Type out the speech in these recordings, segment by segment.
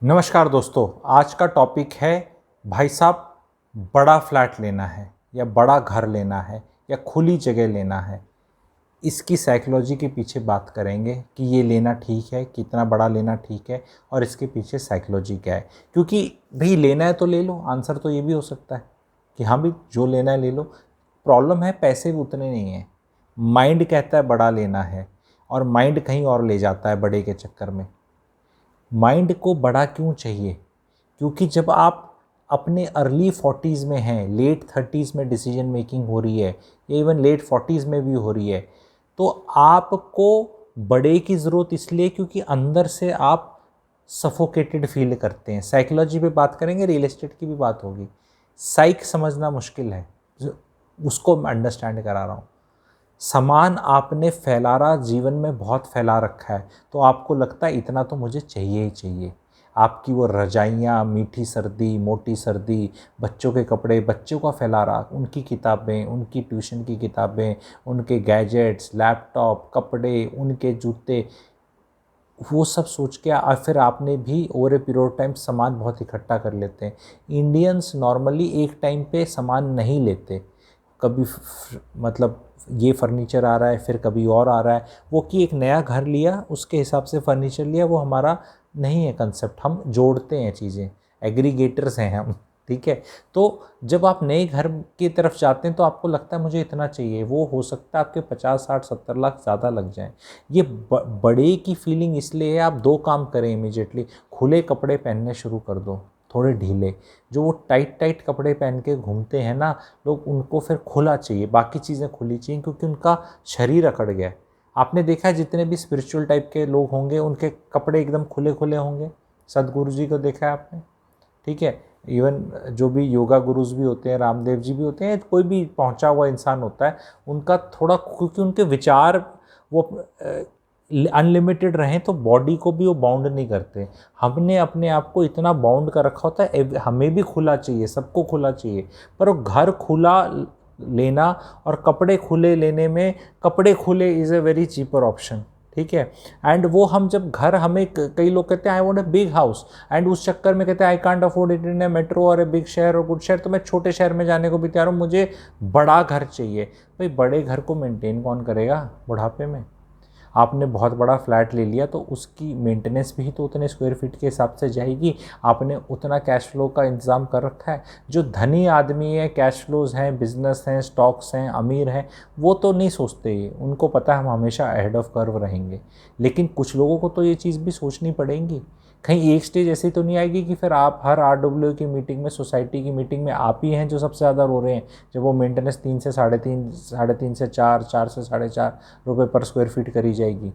नमस्कार दोस्तों, आज का टॉपिक है भाई साहब, बड़ा फ्लैट लेना है या बड़ा घर लेना है या खुली जगह लेना है। इसकी साइकोलॉजी के पीछे बात करेंगे कि ये लेना ठीक है, कितना बड़ा लेना ठीक है और इसके पीछे साइकोलॉजी क्या है। क्योंकि भाई लेना है तो ले लो, आंसर तो ये भी हो सकता है कि हाँ भाई जो लेना है ले लो। प्रॉब्लम है पैसे भी उतने नहीं हैं। माइंड कहता है बड़ा लेना है और माइंड कहीं और ले जाता है बड़े के चक्कर में। माइंड को बड़ा क्यों चाहिए? क्योंकि जब आप अपने अर्ली 40s में हैं, लेट 30s में डिसीजन मेकिंग हो रही है या इवन लेट 40s में भी हो रही है, तो आपको बड़े की ज़रूरत इसलिए क्योंकि अंदर से आप सफोकेटेड फील करते हैं। साइकोलॉजी पे बात करेंगे, रियल एस्टेट की भी बात होगी। साइक समझना मुश्किल है, उसको मैं अंडरस्टैंड करा रहा हूँ। सामान आपने फैलारा जीवन में बहुत फैला रखा है, तो आपको लगता है इतना तो मुझे चाहिए ही चाहिए। आपकी वो रजाइयाँ, मीठी सर्दी, मोटी सर्दी, बच्चों के कपड़े, बच्चों का फैलारा, उनकी किताबें, उनकी ट्यूशन की किताबें, उनके गैजेट्स, लैपटॉप, कपड़े, उनके जूते, वो सब सोच के फिर आपने भी over a period of time सामान बहुत इकट्ठा कर लेते हैं। इंडियंस नॉर्मली एक टाइम पे सामान नहीं लेते। कभी मतलब ये फर्नीचर आ रहा है, फिर कभी और आ रहा है। वो कि एक नया घर लिया, उसके हिसाब से फर्नीचर लिया, वो हमारा नहीं है कंसेप्ट। हम जोड़ते हैं चीज़ें, एग्रीगेटर्स हैं हम, ठीक है। तो जब आप नए घर की तरफ जाते हैं तो आपको लगता है मुझे इतना चाहिए, वो हो सकता है आपके 50 60 70 लाख ज़्यादा लग जाएं। ये बड़े की फीलिंग इसलिए है। आप दो काम करें इमीडिएटली, खुले कपड़े पहनने शुरू कर दो, थोड़े ढीले। जो वो टाइट टाइट कपड़े पहन के घूमते हैं ना लोग, उनको फिर खुला चाहिए, बाकी चीज़ें खुली चाहिए, क्योंकि उनका शरीर अकड़ गया है। आपने देखा है जितने भी स्पिरिचुअल टाइप के लोग होंगे उनके कपड़े एकदम खुले खुले होंगे। सदगुरु जी को देखा है आपने, ठीक है। इवन जो भी योगा गुरुज भी होते हैं, रामदेव जी भी होते हैं, कोई भी पहुंचा हुआ इंसान होता है, उनका थोड़ा, क्योंकि उनके विचार वो अनलिमिटेड रहें तो बॉडी को भी वो बाउंड नहीं करते। हमने अपने आप को इतना बाउंड कर रखा होता है, हमें भी खुला चाहिए, सबको खुला चाहिए। पर वो घर खुला लेना और कपड़े खुले लेने में, कपड़े खुले is a very cheaper option, ठीक है। एंड वो हम जब घर, हमें कई लोग कहते हैं I want a big house, and उस चक्कर में कहते हैं I can't afford it in A metro और ए बिग शहर और गुड शहर, तो मैं छोटे शहर में जाने को भी तैयार हूँ, मुझे बड़ा घर चाहिए। भाई बड़े घर को मेंटेन कौन करेगा बुढ़ापे में? आपने बहुत बड़ा फ्लैट ले लिया तो उसकी मेंटेनेंस भी तो उतने स्क्वायर फीट के हिसाब से जाएगी। आपने उतना कैश फ्लो का इंतज़ाम कर रखा है। जो धनी आदमी है, कैश फ्लोज हैं, बिजनेस हैं, स्टॉक्स हैं, अमीर हैं, वो तो नहीं सोचते ये, उनको पता है हम हमेशा अहेड ऑफ कर्व रहेंगे। लेकिन कुछ लोगों को तो ये चीज़ भी सोचनी पड़ेगी। कहीं एक स्टेज ऐसी तो नहीं आएगी कि फिर आप हर RW की मीटिंग में, सोसाइटी की मीटिंग में आप ही हैं जो सबसे ज़्यादा रो रहे हैं, जब वो मेंटेनेंस 3 से साढ़े तीन से 4, 4 से ₹4.5 पर स्क्वायर फीट करी जाएगी।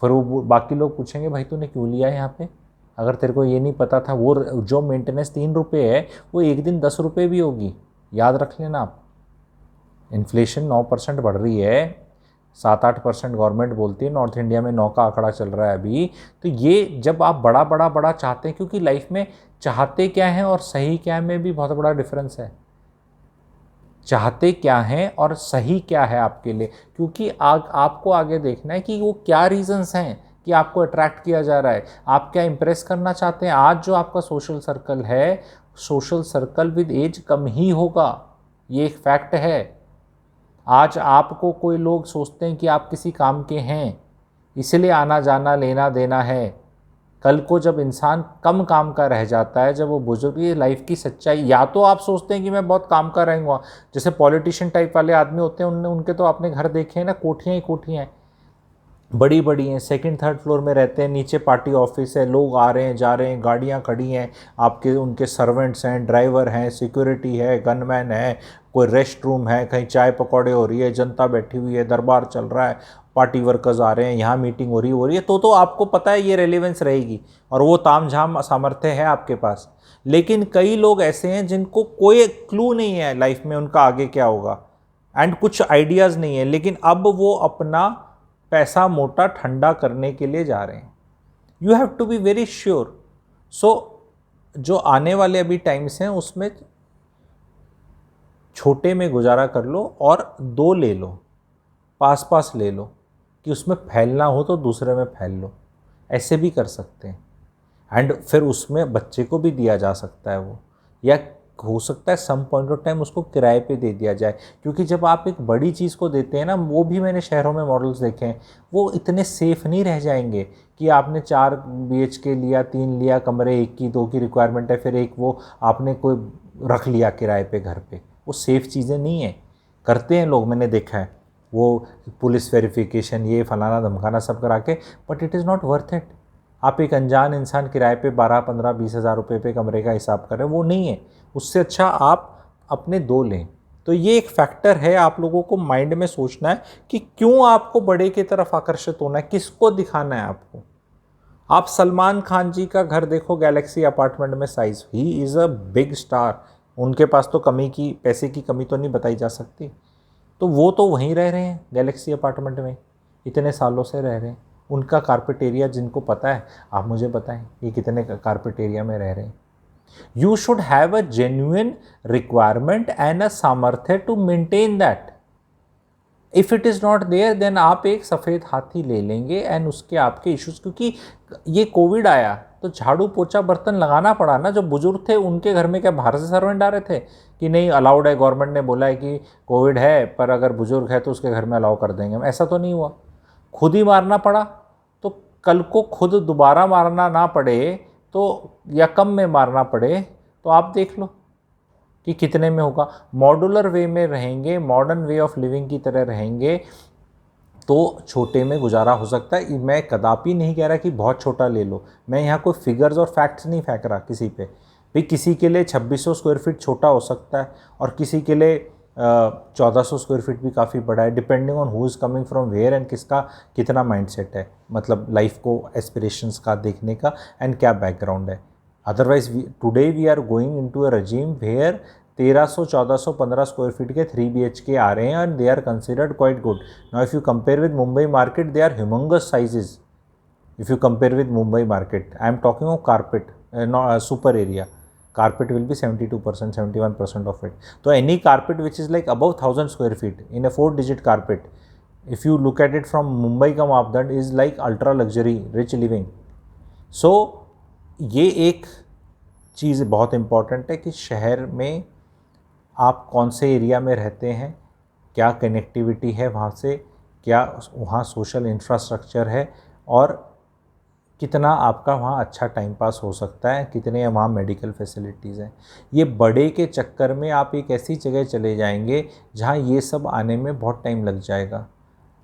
फिर वो बाकी लोग पूछेंगे भाई तूने क्यों लिया है यहाँ पे? अगर तेरे को ये नहीं पता था, वो जो मेंटेनेंस ₹3 है वो एक दिन ₹10 भी होगी। याद रख लेना आप। इन्फ्लेशन 9% बढ़ रही है, 7 8% गवर्नमेंट बोलती है, नॉर्थ इंडिया में 9 का आंकड़ा चल रहा है अभी। तो ये जब आप बड़ा बड़ा बड़ा चाहते हैं, क्योंकि लाइफ में चाहते क्या हैं और सही क्या है में भी बहुत बड़ा डिफरेंस है। चाहते क्या हैं और सही क्या है आपके लिए, क्योंकि आपको आगे देखना है कि वो क्या रीजंस हैं कि आपको अट्रैक्ट किया जा रहा है, आप क्या इंप्रेस करना चाहते हैं। आज जो आपका सोशल सर्कल है, सोशल सर्कल विद एज कम ही होगा, ये एक फैक्ट है। आज आपको कोई लोग सोचते हैं कि आप किसी काम के हैं, इसलिए आना जाना लेना देना है। कल को जब इंसान कम काम का रह जाता है, जब वो बुजुर्ग, ये लाइफ की सच्चाई। या तो आप सोचते हैं कि मैं बहुत काम का रहूँगा, जैसे पॉलिटिशियन टाइप वाले आदमी होते हैं, उनके तो आपने घर देखे हैं ना, कोठियाँ ही कोठियाँ हैं, बड़ी बड़ी हैं, सेकंड थर्ड फ्लोर में रहते हैं, नीचे पार्टी ऑफिस है, लोग आ रहे हैं जा रहे हैं, गाड़ियाँ खड़ी हैं, आपके उनके सर्वेंट्स हैं, ड्राइवर हैं, सिक्योरिटी है, गनमैन है, कोई रेस्ट रूम है, कहीं चाय पकौड़े हो रही है, जनता बैठी हुई है, दरबार चल रहा है, पार्टी वर्कर्स आ रहे हैं, यहाँ मीटिंग हो रही है। तो आपको पता है ये रेलिवेंस रहेगी और वो तामझाम सामर्थ्य है आपके पास। लेकिन कई लोग ऐसे हैं जिनको कोई क्लू नहीं है लाइफ में उनका आगे क्या होगा, एंड कुछ आइडियाज़ नहीं है, लेकिन अब वो अपना पैसा मोटा ठंडा करने के लिए जा रहे हैं। You have to be very sure. So जो आने वाले अभी टाइम्स हैं उसमें छोटे में गुजारा कर लो और दो ले लो, पास पास ले लो, कि उसमें फैलना हो तो दूसरे में फैल लो। ऐसे भी कर सकते हैं। एंड फिर उसमें बच्चे को भी दिया जा सकता है वो, या हो सकता है सम पॉइंट ऑफ टाइम उसको किराए पे दे दिया जाए। क्योंकि जब आप एक बड़ी चीज़ को देते हैं ना, वो भी मैंने शहरों में मॉडल्स देखे हैं, वो इतने सेफ नहीं रह जाएंगे कि आपने 4 BHK लिया, 3 लिया कमरे, 1 की 2 की रिक्वायरमेंट है, फिर एक वो आपने कोई रख लिया किराए पे घर पे। वो सेफ़ चीज़ें नहीं हैं। करते हैं लोग, मैंने देखा है, वो पुलिस वेरिफिकेशन ये फलाना धमकाना सब करा के, but it is not worth it. आप एक अनजान इंसान किराए पे 12, 15, 20 हज़ार रुपये पे कमरे का हिसाब करें, वो नहीं है। उससे अच्छा आप अपने 2 लें। तो ये एक फैक्टर है, आप लोगों को माइंड में सोचना है कि क्यों आपको बड़े की तरफ आकर्षित होना है, किसको दिखाना है आपको। आप सलमान खान जी का घर देखो गैलेक्सी अपार्टमेंट में, size, he is a big star, उनके पास तो पैसे की कमी तो नहीं बताई जा सकती। तो वो तो वहीं रह रहे हैं गैलेक्सी अपार्टमेंट में, इतने सालों से रह रहे हैं। उनका कारपेट एरिया जिनको पता है, आप मुझे बताएं ये कितने कारपेट एरिया में रह रहे हैं। You should have a genuine requirement and a सामर्थ्य to maintain that. If it is not there then आप एक सफ़ेद हाथी ले लेंगे एंड उसके आपके इश्यूज़, क्योंकि ये कोविड आया तो झाड़ू पोछा बर्तन लगाना पड़ा ना। जो बुजुर्ग थे उनके घर में क्या बाहर से सर्वेंट आ रहे थे कि नहीं अलाउड है, गवर्नमेंट ने बोला है कि कोविड है पर अगर बुजुर्ग है तो उसके घर में अलाउ कर देंगे हम, ऐसा तो नहीं हुआ। खुद ही मारना पड़ा, तो कल को खुद दोबारा मारना ना पड़े तो, या कम में मारना पड़े तो आप देख लो कि कितने में होगा। मॉड्यूलर वे में रहेंगे, मॉडर्न वे ऑफ लिविंग की तरह रहेंगे तो छोटे में गुजारा हो सकता है। मैं कदापि नहीं कह रहा कि बहुत छोटा ले लो, मैं यहाँ कोई फिगर्स और फैक्ट्स नहीं फेंक रहा किसी पे भी। किसी के लिए 2600 स्क्वायर फीट छोटा हो सकता है और किसी के लिए 1400 स्क्वायर फीट भी काफ़ी बड़ा है, depending on who is coming from where and किसका कितना माइंडसेट है, मतलब लाइफ को एस्पिरेशंस का देखने का एंड क्या बैकग्राउंड है। Otherwise today we are going into a regime where 1300, 1400, 15 square feet के 3 BHK आ रहे हैं and they are considered quite good. Now if you compare with Mumbai market, they are humongous sizes. If you compare with Mumbai market, I am talking of carpet, not super area. Carpet will be 72%, 71% of it. So any carpet which is like above 1000 square feet in a 4-digit carpet, if you look at it from Mumbai का मापदंड is like ultra luxury, rich living. So ये एक चीज़ बहुत important है कि शहर में आप कौन से एरिया में रहते हैं, क्या कनेक्टिविटी है वहाँ से, क्या वहाँ सोशल इंफ्रास्ट्रक्चर है, और कितना आपका वहाँ अच्छा टाइम पास हो सकता है, कितने वहाँ मेडिकल फैसिलिटीज़ हैं। ये बड़े के चक्कर में आप एक ऐसी जगह चले जाएंगे जहाँ ये सब आने में बहुत टाइम लग जाएगा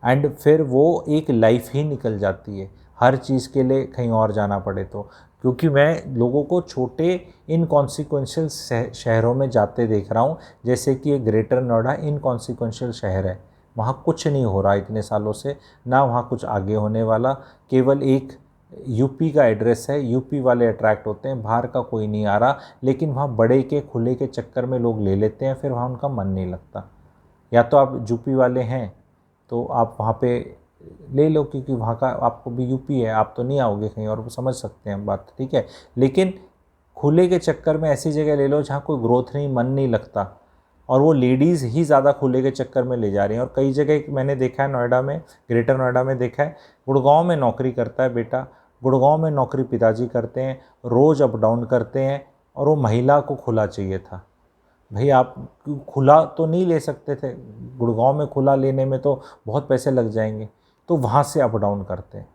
एंड फिर वो एक लाइफ ही निकल जाती है हर चीज़ के लिए कहीं और जाना पड़े तो। क्योंकि मैं लोगों को छोटे इनकॉन्सिक्वेंशियल शहरों में जाते देख रहा हूँ, जैसे कि ये ग्रेटर नोएडा इनकॉन्सिक्वेंशियल शहर है, वहाँ कुछ नहीं हो रहा इतने सालों से, ना वहाँ कुछ आगे होने वाला। केवल एक यूपी का एड्रेस है, यूपी वाले अट्रैक्ट होते हैं, बाहर का कोई नहीं आ रहा। लेकिन वहाँ बड़े के खुले के चक्कर में लोग ले लेते हैं, फिर वहाँ उनका मन नहीं लगता। या तो आप यूपी वाले हैं तो आप वहाँ पे ले लो, क्योंकि वहाँ का आपको भी यूपी है, आप तो नहीं आओगे कहीं और, समझ सकते हैं बात, ठीक है। लेकिन खुले के चक्कर में ऐसी जगह ले लो जहाँ कोई ग्रोथ नहीं, मन नहीं लगता, और वो लेडीज़ ही ज़्यादा खुले के चक्कर में ले जा रही हैं। और कई जगह मैंने देखा है, नोएडा में, ग्रेटर नोएडा में देखा है, गुड़गांव में नौकरी करता है बेटा, गुड़गांव में नौकरी पिताजी करते हैं, रोज़ अप डाउन करते हैं, और वो महिला को खुला चाहिए था। भाई आप खुला तो नहीं ले सकते थे, गुड़गांव में खुला लेने में तो बहुत पैसे लग जाएंगे, तो वहाँ से अप डाउन करते हैं।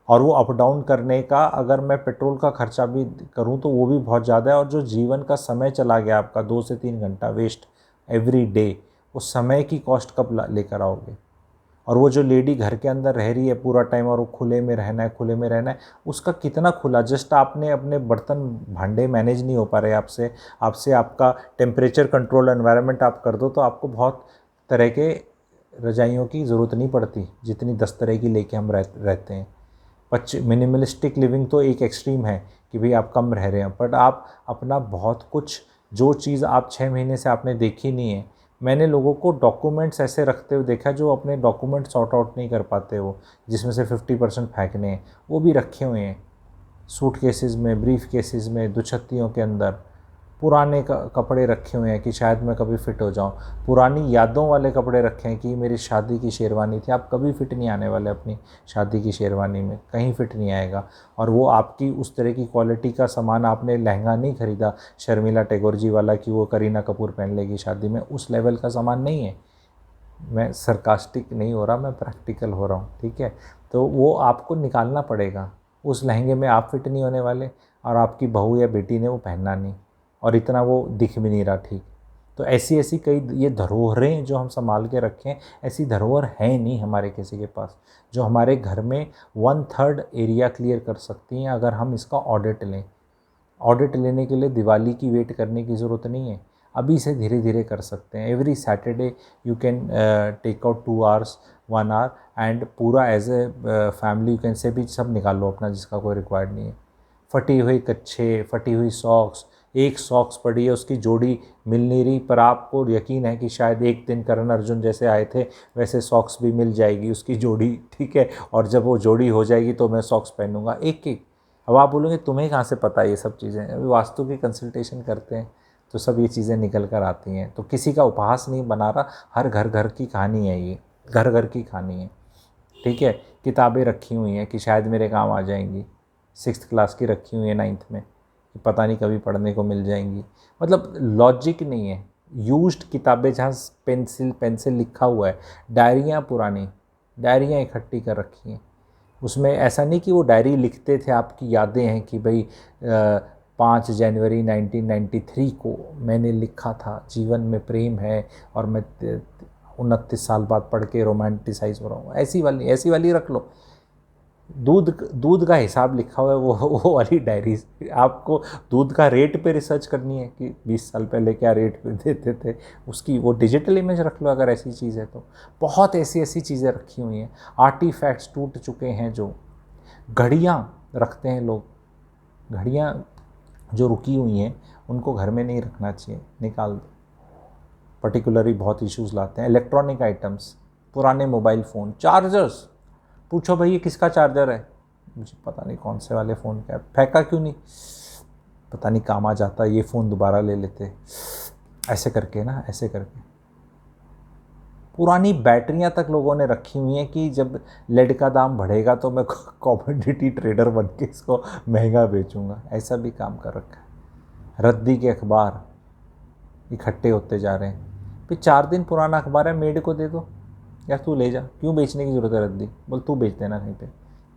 और वो अप डाउन करने का अगर मैं पेट्रोल का खर्चा भी करूँ तो वो भी बहुत ज़्यादा है, और जो जीवन का समय चला गया आपका 2 से 3 घंटा वेस्ट एवरी डे, उस समय की कॉस्ट कब लेकर आओगे। और वो जो लेडी घर के अंदर रह रही है पूरा टाइम और वो खुले में रहना है, खुले में रहना है, उसका कितना खुला, जस्ट आपने अपने बर्तन भांडे मैनेज नहीं हो पा रहे आपसे आपका टेम्परेचर कंट्रोल एनवायरनमेंट आप कर दो तो आपको बहुत तरह के रजाइयों की ज़रूरत नहीं पड़ती जितनी 10 तरह की लेके हम रहते हैं। मिनिमलिस्टिक लिविंग तो एक एक्सट्रीम है कि भाई आप कम रह रहे हैं, बट आप अपना बहुत कुछ, जो चीज़ आप 6 महीने से आपने देखी नहीं है। मैंने लोगों को डॉक्यूमेंट्स ऐसे रखते हुए देखा जो अपने डॉक्यूमेंट सॉर्ट आउट नहीं कर पाते, वो जिसमें से 50% फेंकने हैं, वो भी रखे हुए हैं सूट केसेस में, ब्रीफ केसेस में, दुछत्तियों के अंदर। पुराने कपड़े रखे हुए हैं कि शायद मैं कभी फिट हो जाऊं, पुरानी यादों वाले कपड़े रखे हैं कि मेरी शादी की शेरवानी थी। आप कभी फिट नहीं आने वाले अपनी शादी की शेरवानी में, कहीं फिट नहीं आएगा। और वो आपकी उस तरह की क्वालिटी का सामान, आपने लहंगा नहीं खरीदा शर्मिला टैगोर जी वाला कि वो करीना कपूर पहन लेगी शादी में, उस लेवल का सामान नहीं है। मैं सरकास्टिक नहीं हो रहा, मैं प्रैक्टिकल हो रहा हूँ, ठीक है। तो वो आपको निकालना पड़ेगा। उस लहंगे में आप फिट नहीं होने वाले और आपकी बहू या बेटी ने वो पहनना नहीं, और इतना वो दिख भी नहीं रहा ठीक। तो ऐसी ऐसी कई ये धरोहरें जो हम संभाल के रखें, ऐसी धरोहर है नहीं हमारे किसी के पास जो हमारे घर में 1/3 एरिया क्लियर कर सकती हैं अगर हम इसका ऑडिट लें। ऑडिट लेने के लिए दिवाली की वेट करने की ज़रूरत नहीं है, अभी से धीरे धीरे कर सकते हैं। Every Saturday you can take out 2 hours 1 hour and पूरा as a family you can say भी सब निकाल लो अपना, जिसका कोई रिक्वायर्ड नहीं है। फटी हुई कच्छे, फटी हुई सॉक्स, एक सॉक्स पड़ी है उसकी जोड़ी मिल नहीं रही, पर आपको यकीन है कि शायद एक दिन करण अर्जुन जैसे आए थे वैसे सॉक्स भी मिल जाएगी उसकी जोड़ी, ठीक है। और जब वो जोड़ी हो जाएगी तो मैं सॉक्स पहनूंगा एक एक। अब आप बोलोगे तुम्हें कहाँ से पता ये सब चीज़ें, अभी वास्तु की कंसल्टेशन करते हैं तो सब ये चीज़ें निकल कर आती हैं। तो किसी का उपहास नहीं बना रहा, हर घर घर की कहानी है, ये घर घर की कहानी है, ठीक है। किताबें रखी हुई हैं कि शायद मेरे काम आ जाएंगी, 6th क्लास की रखी हुई है 9th में कि पता नहीं कभी पढ़ने को मिल जाएंगी। मतलब लॉजिक नहीं है। यूज्ड किताबें जहाँ पेंसिल पेंसिल लिखा हुआ है, डायरियाँ पुरानी डायरियाँ इकट्ठी कर रखी हैं। उसमें ऐसा नहीं कि वो डायरी लिखते थे, आपकी यादें हैं कि भाई 5 जनवरी 1993 को मैंने लिखा था जीवन में प्रेम है और मैं 29 साल बाद पढ़ के रोमांटिसाइज हो रहा हूँ, ऐसी वाली रख लो। दूध का हिसाब लिखा हुआ है वो वाली डायरी। आपको दूध का रेट पे रिसर्च करनी है कि 20 साल पहले क्या रेट पे देते थे, उसकी वो डिजिटल इमेज रख लो अगर ऐसी चीज़ है तो। बहुत ऐसी ऐसी चीज़ें रखी हुई हैं। आर्टिफैक्ट्स टूट चुके हैं, जो घड़ियाँ रखते हैं लोग, घड़ियाँ जो रुकी हुई हैं उनको घर में नहीं रखना चाहिए, निकाल दो। पर्टिकुलरली बहुत इश्यूज़ लाते हैं। इलेक्ट्रॉनिक आइटम्स, पुराने मोबाइल फ़ोन, चार्जर्स, पूछो भाई ये किसका चार्जर है, मुझे पता नहीं कौन से वाले फ़ोन का है, फेंका क्यों नहीं, पता नहीं काम आ जाता, ये फ़ोन दोबारा ले लेते, ऐसे करके ना, ऐसे करके। पुरानी बैटरियां तक लोगों ने रखी हुई हैं कि जब लेड का दाम बढ़ेगा तो मैं कॉमोडिटी ट्रेडर बन के इसको महंगा बेचूंगा, ऐसा भी काम कर रखा है। रद्दी के अखबार इकट्ठे होते जा रहे हैं। फिर 4 दिन पुराना अखबार है, मेड को दे दो या तू ले जा, क्यों बेचने की ज़रूरत है रद्दी, बोल तू बेच देना कहीं पे।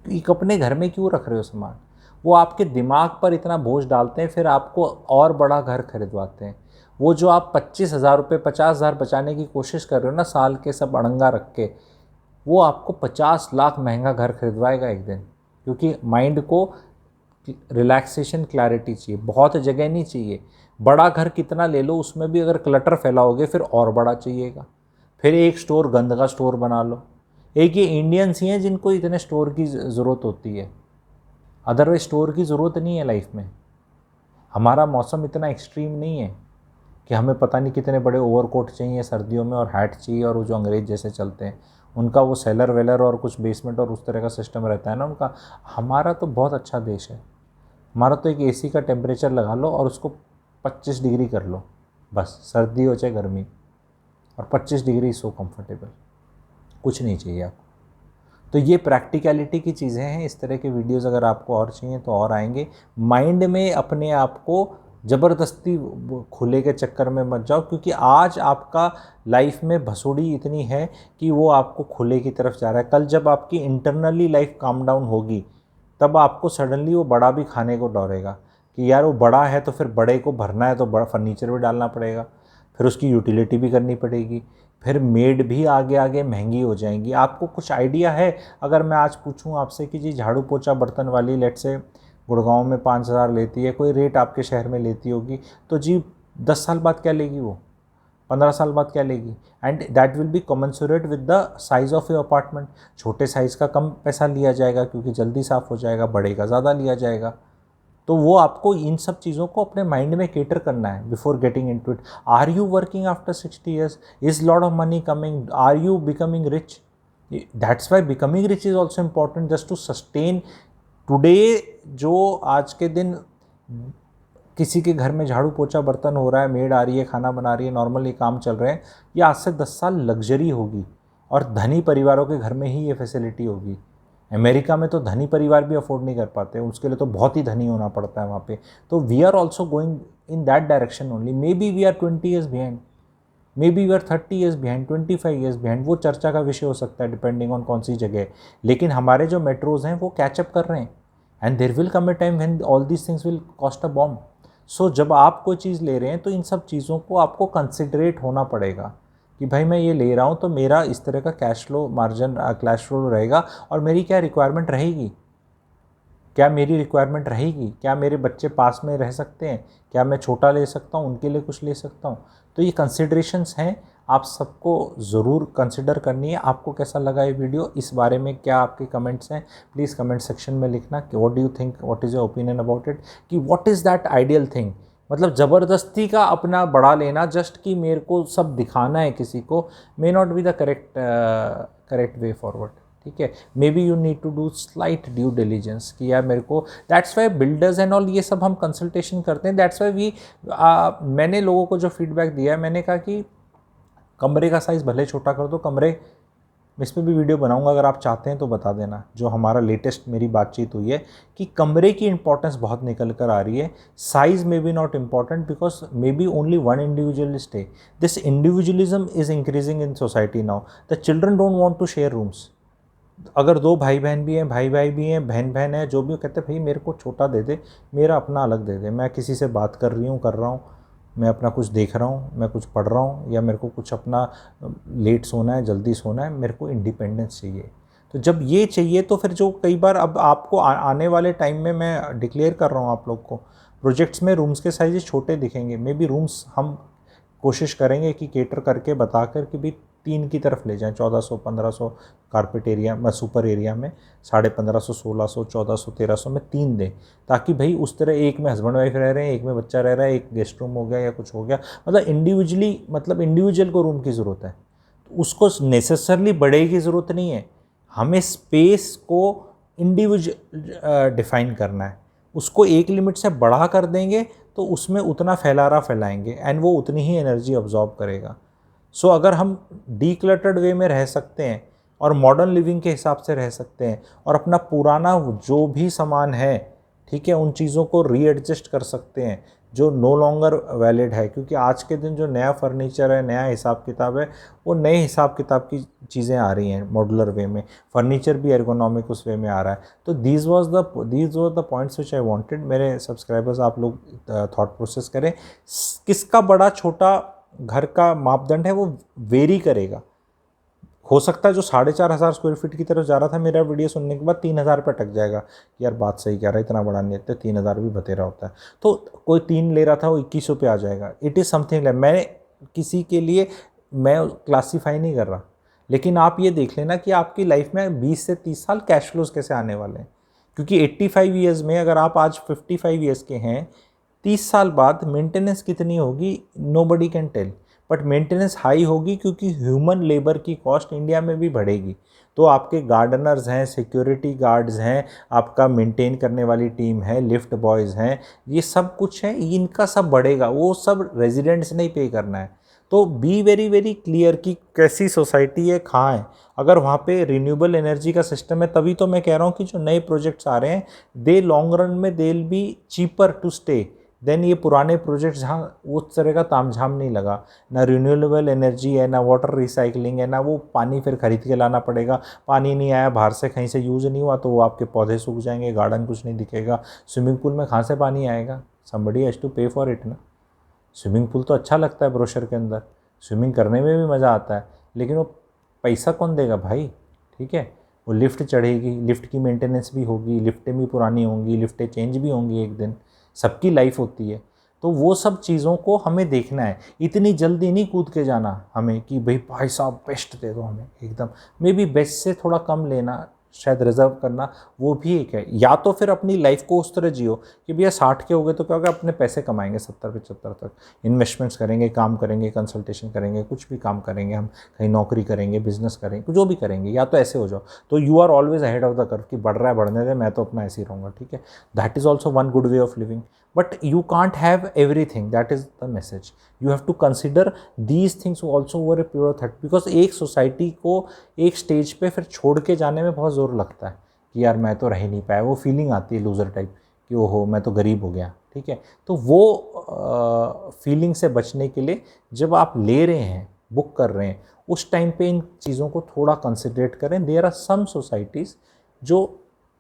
क्योंकि अपने घर में क्यों रख रहे हो सामान। वो आपके दिमाग पर इतना बोझ डालते हैं, फिर आपको और बड़ा घर खरीदवाते हैं। वो जो आप 25,000 रुपये 50,000 बचाने की कोशिश कर रहे हो ना साल के सब अड़ंगा रख के, वो आपको 50 लाख महंगा घर खरीदवाएगा एक दिन। क्योंकि माइंड को रिलैक्सेशन, क्लैरिटी चाहिए, बहुत जगह नहीं चाहिए। बड़ा घर कितना ले लो उसमें भी अगर क्लटर फैलाओगे फिर और बड़ा चाहिएगा। फिर एक स्टोर, गंद का स्टोर बना लो। एक ये इंडियंस ही हैं जिनको इतने स्टोर की ज़रूरत होती है, अदरवाइज स्टोर की ज़रूरत नहीं है लाइफ में। हमारा मौसम इतना एक्सट्रीम नहीं है कि हमें पता नहीं कितने बड़े ओवरकोट चाहिए सर्दियों में और हैट चाहिए, और वो जो अंग्रेज जैसे चलते हैं उनका वो सेलर वेलर और कुछ बेसमेंट और उस तरह का सिस्टम रहता है ना उनका। हमारा तो बहुत अच्छा देश है। हमारा तो एक एसी का टेम्परेचर लगा लो और उसको 25 डिग्री कर लो, बस, सर्दी हो चाहे गर्मी, और 25 डिग्री सो कंफर्टेबल, कुछ नहीं चाहिए आपको। तो ये प्रैक्टिकलिटी की चीज़ें हैं। इस तरह के वीडियोस अगर आपको और चाहिए तो और आएंगे। माइंड में अपने आप को ज़बरदस्ती खुले के चक्कर में मत जाओ, क्योंकि आज आपका लाइफ में भसुड़ी इतनी है कि वो आपको खुले की तरफ जा रहा है। कल जब आपकी इंटरनली लाइफ काम डाउन होगी तब आपको सडनली वो बड़ा भी खाने को दौड़ेगा कि यार वो बड़ा है तो फिर बड़े को भरना है तो बड़ा फर्नीचर भी डालना पड़ेगा, फिर उसकी यूटिलिटी भी करनी पड़ेगी, फिर मेड भी आगे आगे महंगी हो जाएंगी। आपको कुछ आइडिया है, अगर मैं आज पूछूं आपसे कि जी झाड़ू पोछा बर्तन वाली लेट से गुड़गांव में 5,000 लेती है, कोई रेट आपके शहर में लेती होगी, तो जी 10 साल बाद क्या लेगी, वो 15 साल बाद क्या लेगी। And that will be commensurate with the size of your apartment. छोटे साइज़ का कम पैसा लिया जाएगा क्योंकि जल्दी साफ़ हो जाएगा, बड़े का ज़्यादा लिया जाएगा। तो वो आपको इन सब चीज़ों को अपने माइंड में केटर करना है before getting into it. Are you working after 60 years? Is lot of money coming? Are you becoming rich? That's why becoming rich is also important, just to sustain today. जो आज के दिन किसी के घर में झाड़ू पोछा बर्तन हो रहा है, मेड आ रही है, खाना बना रही है, नॉर्मली काम चल रहे हैं, ये आज से 10 साल लग्जरी होगी और धनी परिवारों के घर में ही ये फैसिलिटी होगी। अमेरिका में तो धनी परिवार भी अफोर्ड नहीं कर पाते, उसके लिए तो बहुत ही धनी होना पड़ता है वहाँ पे। तो we are also going in that direction only. Maybe we are 20 years behind, maybe we are 30 years behind, 25 years behind, वो चर्चा का विषय हो सकता है डिपेंडिंग ऑन कौन सी जगह। लेकिन हमारे जो मेट्रोज हैं वो कैचअप कर रहे हैं, and there will come a time when all these things will cost a bomb. So जब आप कोई चीज़ ले रहे हैं तो इन सब चीज़ों को आपको कंसिडरेट होना पड़ेगा कि भाई मैं ये ले रहा हूँ तो मेरा इस तरह का cash flow margin, cash flow रहेगा, और मेरी क्या रिक्वायरमेंट रहेगी, क्या मेरी रिक्वायरमेंट रहेगी, क्या मेरे बच्चे पास में रह सकते हैं, क्या मैं छोटा ले सकता हूँ, उनके लिए कुछ ले सकता हूँ। तो ये कंसिडरेशंस हैं, आप सबको ज़रूर कंसिडर करनी है। आपको कैसा लगा ये वीडियो, इस बारे में क्या आपके कमेंट्स हैं, प्लीज़ कमेंट सेक्शन में लिखना कि what do you think, what is your opinion about it, कि what is that ideal thing. मतलब ज़बरदस्ती का अपना बड़ा लेना जस्ट कि मेरे को सब दिखाना है किसी को, may not be the correct way forward. ठीक है, maybe you need to do slight due diligence कि यार मेरे को, that's why builders and all ये सब हम कंसल्टेशन करते हैं। दैट्स वाई वी, मैंने लोगों को जो फीडबैक दिया है, मैंने कहा कि कमरे का साइज़ भले छोटा कर दो, कमरे, इस पर भी वीडियो बनाऊंगा, अगर आप चाहते हैं तो बता देना। जो हमारा लेटेस्ट मेरी बातचीत हुई है कि कमरे की इंपॉर्टेंस बहुत निकल कर आ रही है, साइज में be not important, because maybe only one individual stay, this individualism is increasing in society now. The children don't want to share rooms. अगर दो भाई बहन भी हैं, भाई भाई भी हैं, बहन बहन है, जो भी, कहते भाई मेरे को छोटा दे दे, मेरा अपना अलग दे दे, मैं किसी से बात कर रहा हूँ, मैं अपना कुछ देख रहा हूँ, मैं कुछ पढ़ रहा हूँ, या मेरे को कुछ अपना लेट सोना है, जल्दी सोना है, मेरे को इंडिपेंडेंस चाहिए। तो जब ये चाहिए तो फिर जो कई बार अब आपको आने वाले टाइम में मैं डिक्लेयर कर रहा हूँ आप लोग को, प्रोजेक्ट्स में रूम्स के साइज़ छोटे दिखेंगे। मे बी रूम्स हम कोशिश करेंगे कि केटर करके बता कर कि भाई 3 की तरफ ले जाएं, 1400-1500 कारपेट एरिया में, सुपर एरिया में 1550, 1600, 1400, 1300 में 3 दें, ताकि भाई उस तरह एक में हस्बैंड वाइफ रह रहे हैं, एक में बच्चा रह रहा है, एक गेस्ट रूम हो गया या कुछ हो गया, मतलब इंडिविजुअली, मतलब इंडिविजुअल को रूम की ज़रूरत है, तो उसको नेसेसरली बड़े की ज़रूरत नहीं है। हमें स्पेस को इंडिविजुअल डिफाइन करना है, उसको एक लिमिट से बढ़ा कर देंगे तो उसमें उतना फैलाएंगे एंड वो उतनी ही एनर्जी अब्जॉर्ब करेगा। सो अगर हम डीक्लटर्ड वे में रह सकते हैं और मॉडर्न लिविंग के हिसाब से रह सकते हैं और अपना पुराना जो भी सामान है, ठीक है, उन चीज़ों को रीएडजस्ट कर सकते हैं जो नो लॉन्गर वैलिड है, क्योंकि आज के दिन जो नया फर्नीचर है, नया हिसाब किताब है, वो नए हिसाब किताब की चीज़ें आ रही हैं मॉड्यूलर वे में, फर्नीचर भी एर्गोनॉमिक उस वे में आ रहा है। तो these were the points which I wanted. मेरे सब्सक्राइबर्स, आप लोग थॉट प्रोसेस करें, किसका बड़ा छोटा घर का मापदंड है वो वेरी करेगा। हो सकता है जो 4500 स्क्वायर फीट की तरफ जा रहा था मेरा वीडियो सुनने के बाद 3000 पे अटक जाएगा, यार बात सही कह रहा है, इतना बड़ा नहीं है, 3000 भी बतेरा होता है। तो कोई 3 ले रहा था वो 2100 पे आ जाएगा। इट इज़ समथिंग लाइक, मैं किसी के लिए मैं क्लासीफाई नहीं कर रहा, लेकिन आप ये देख लेना कि आपकी लाइफ में 20 से 30 साल कैश फ्लोज कैसे आने वाले हैं, क्योंकि 85 ईयर्स में अगर आप आज 55 ईयर्स के हैं, 30 साल बाद मेंटेनेंस कितनी होगी nobody can tell, but maintenance high होगी क्योंकि ह्यूमन लेबर की कॉस्ट इंडिया में भी बढ़ेगी। तो आपके गार्डनर्स हैं, सिक्योरिटी गार्ड्स हैं, आपका मेंटेन करने वाली टीम है, लिफ्ट बॉयज़ हैं, ये सब कुछ है, इनका सब बढ़ेगा, वो सब रेजिडेंट्स नहीं पे करना है। तो बी वेरी वेरी क्लियर कि कैसी सोसाइटी है, कहाँ है। अगर वहाँ पे रिन्यूएबल एनर्जी का सिस्टम है, तभी तो मैं कह रहा हूँ कि जो नए प्रोजेक्ट्स आ रहे हैं, दे लॉन्ग रन में they will be cheaper to stay than ये पुराने प्रोजेक्ट्स जहाँ उस तरह का तामझाम नहीं लगा, ना रिन्यूएबल एनर्जी है, ना वाटर रिसाइकलिंग है, ना वो पानी फिर खरीद के लाना पड़ेगा, पानी नहीं आया बाहर से कहीं से यूज़ नहीं हुआ तो वो आपके पौधे सूख जाएंगे, गार्डन कुछ नहीं दिखेगा, स्विमिंग पूल में कहाँ से पानी आएगा, समबडी हैज़ टू पे फॉर इट ना। स्विमिंग पूल तो अच्छा लगता है ब्रोशर के अंदर, स्विमिंग करने में भी मज़ा आता है, लेकिन वो पैसा कौन देगा भाई, ठीक है। वो लिफ्ट चढ़ेगी, लिफ्ट की मेंटेनेंस भी होगी, लिफ्टें भी पुरानी होंगी, लिफ्टें चेंज भी होंगी एक दिन, सबकी लाइफ होती है। तो वो सब चीज़ों को हमें देखना है, इतनी जल्दी नहीं कूद के जाना हमें कि भाई साहब बेस्ट दे दो हमें एकदम, मे बी बेस्ट से थोड़ा कम लेना, शायद रिजर्व करना, वो भी एक है। या तो फिर अपनी लाइफ को उस तरह जियो कि भैया 60 के हो गए तो क्या होगा, अपने पैसे कमाएंगे 70-75 तक, इन्वेस्टमेंट्स करेंगे, काम करेंगे, कंसल्टेशन करेंगे, कुछ भी काम करेंगे, हम कहीं नौकरी करेंगे, बिजनेस करेंगे, जो भी करेंगे, या तो ऐसे हो जाओ। तो you are always ahead of the curve कि बढ़ रहा है बढ़ने दे, मैं तो अपना ऐसे ही रहूँगा, ठीक है। That is also one good way of living. but you can't have everything. That is the message. You have to consider these things also over a period of 30, because एक सोसाइटी को एक स्टेज पे फिर छोड़ के जाने में बहुत ज़ोर लगता है कि यार मैं तो रह नहीं पाया, वो फीलिंग आती है लूज़र टाइप कि ओहो मैं तो गरीब हो गया, ठीक है। तो वो फीलिंग से बचने के लिए जब आप ले रहे हैं, बुक कर रहे हैं, उस टाइम पे इन चीज़ों को थोड़ा कंसिडरेट करें। देयर आर सम सोसाइटीज़ जो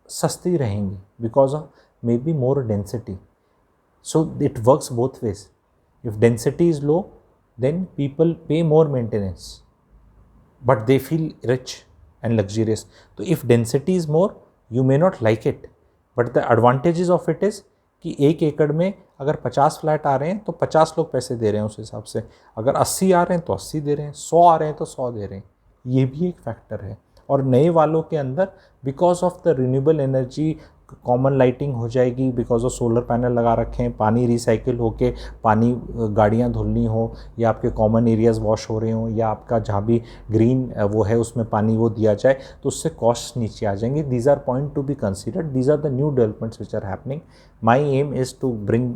सस्ती रहेंगी because of may be more density, so it works both ways. If density is low, then people pay more maintenance, but they feel rich and luxurious. So if density is more, you may not like it, but the advantages of it is कि 1 एकड़ में अगर 50 flat आ रहे हैं तो 50 लोग पैसे दे रहे हैं उस हिसाब से, अगर 80 आ रहे हैं तो 80 दे रहे हैं, 100 आ रहे हैं तो 100 दे रहे हैं। ये भी एक फैक्टर है। और नए वालों के अंदर because of the renewable energy common lighting हो जाएगी, बिकॉज ऑफ सोलर पैनल लगा रखे हैं, पानी रिसाइकिल होके पानी गाड़ियाँ धुलनी हो, या आपके कॉमन एरियाज़ वॉश हो रहे हों, या आपका जहाँ भी ग्रीन वो है उसमें पानी वो दिया जाए, तो उससे कॉस्ट नीचे आ जाएंगे। These are point to be considered, these are the new developments which are happening. My aim is to bring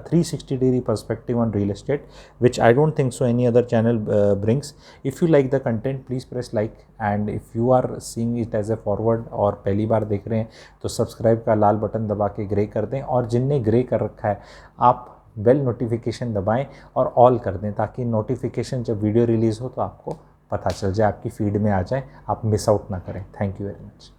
360-degree perspective on real estate, which I don't think so any other channel brings. If you like the content, please press like, and if you are seeing it as a forward और पहली बार देख रहे हैं तो subscribe का लाल button दबा के grey कर दें, और जिनने ग्रे कर रखा है आप बेल नोटिफिकेशन दबाएं और ऑल कर दें, ताकि नोटिफिकेशन जब वीडियो रिलीज़ हो तो आपको पता चल जाए, आपकी फीड में आ जाए, आप मिस आउट ना करें। Thank you very much.